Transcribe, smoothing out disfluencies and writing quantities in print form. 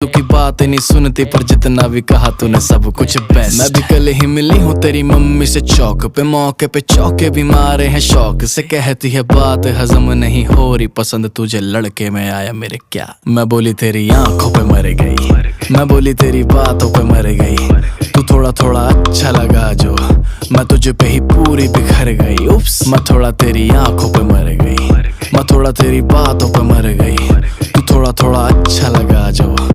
की बात नहीं सुनती पर जितना भी कहा तूने सब कुछ बेस्ट। मैं भी कल ही मिली हूँ तेरी मम्मी से चौक पे, मौके पे चौके भी मारे हैं शौक से। कहती है बात हजम नहीं हो रही, पसंद तुझे लड़के में आया मेरे क्या। मैं बोली तेरी आंखों पे मर गई, मैं बोली तेरी बातों पे मर गई। तू थोड़ा थोड़ा अच्छा लगा जो, मैं तुझे पे ही पूरी बिखर गई। उप्स, मैं थोड़ा तेरी आंखों पे मर गई, मैं थोड़ा तेरी बातों पे मर गई। तू थोड़ा थोड़ा अच्छा लगा जो।